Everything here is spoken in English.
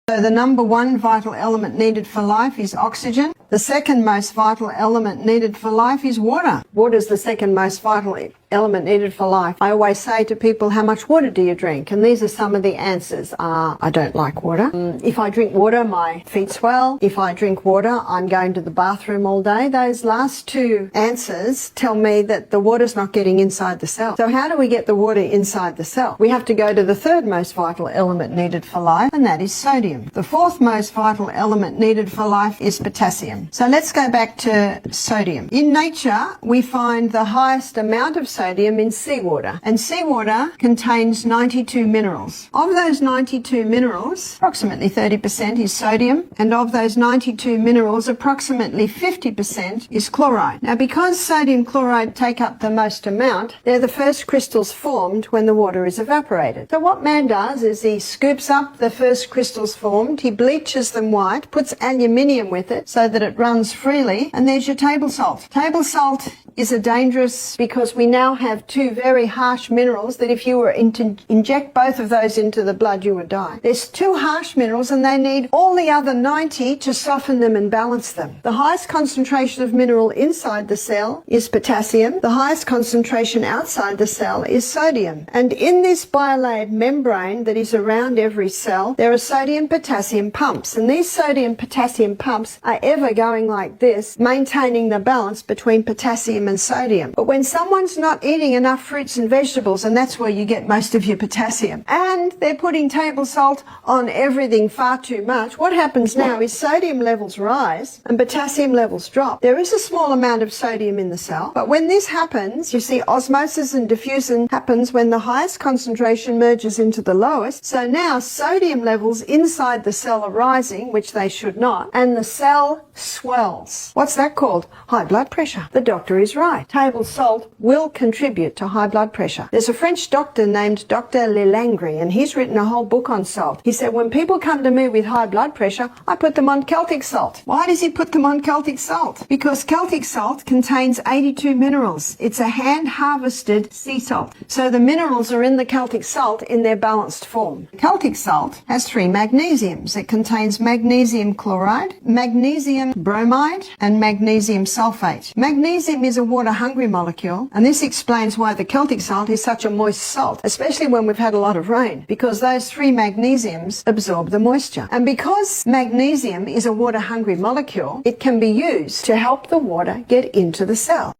So the number one vital element needed for life is oxygen. The second most vital element needed for life is water. Water is the second most vital element needed for life. I always say to people, how much water do you drink? And these are some of the answers. I don't like water. If I drink water, my feet swell. If I drink water, I'm going to the bathroom all day. Those last two answers tell me that the water's not getting inside the cell. So how do we get the water inside the cell? We have to go to the third most vital element needed for life, and that is sodium. The fourth most vital element needed for life is potassium. So let's go back to sodium. In nature, we find the highest amount of sodium in seawater, and seawater contains 92 minerals. Of those 92 minerals, approximately 30% is sodium, and of those 92 minerals, approximately 50% is chloride. Now, because sodium chloride take up the most amount, they're the first crystals formed when the water is evaporated. So what man does is he scoops up the first crystals formed, he bleaches them white, puts aluminium with it so that it runs freely, and there's your table salt. Table salt is a dangerous, because we now have two very harsh minerals that if you were to inject both of those into the blood, you would die. There's two harsh minerals and they need all the other 90 to soften them and balance them. The highest concentration of mineral inside the cell is potassium. The highest concentration outside the cell is sodium. And in this bilayered membrane that is around every cell, there are sodium-potassium pumps. And these sodium-potassium pumps are ever going like this, maintaining the balance between potassium and sodium. But when someone's not eating enough fruits and vegetables, and that's where you get most of your potassium, and they're putting table salt on everything far too much, what happens now is sodium levels rise and potassium levels drop. There is a small amount of sodium in the cell, but when this happens, you see osmosis and diffusion happens when the highest concentration merges into the lowest. So now sodium levels inside the cell are rising, which they should not, and the cell swells. What's that called? High blood pressure. The doctor is right. Table salt will contribute to high blood pressure. There's a French doctor named Dr. Lelangre, and he's written a whole book on salt. He said, when people come to me with high blood pressure, I put them on Celtic salt. Why does he put them on Celtic salt? Because Celtic salt contains 82 minerals. It's a hand-harvested sea salt. So the minerals are in the Celtic salt in their balanced form. Celtic salt has 3 magnesiums. It contains magnesium chloride, magnesium bromide, and magnesium sulfate. Magnesium is a water-hungry molecule, and this explains why the Celtic salt is such a moist salt, especially when we've had a lot of rain, because those 3 magnesiums absorb the moisture. And because magnesium is a water-hungry molecule, it can be used to help the water get into the cell.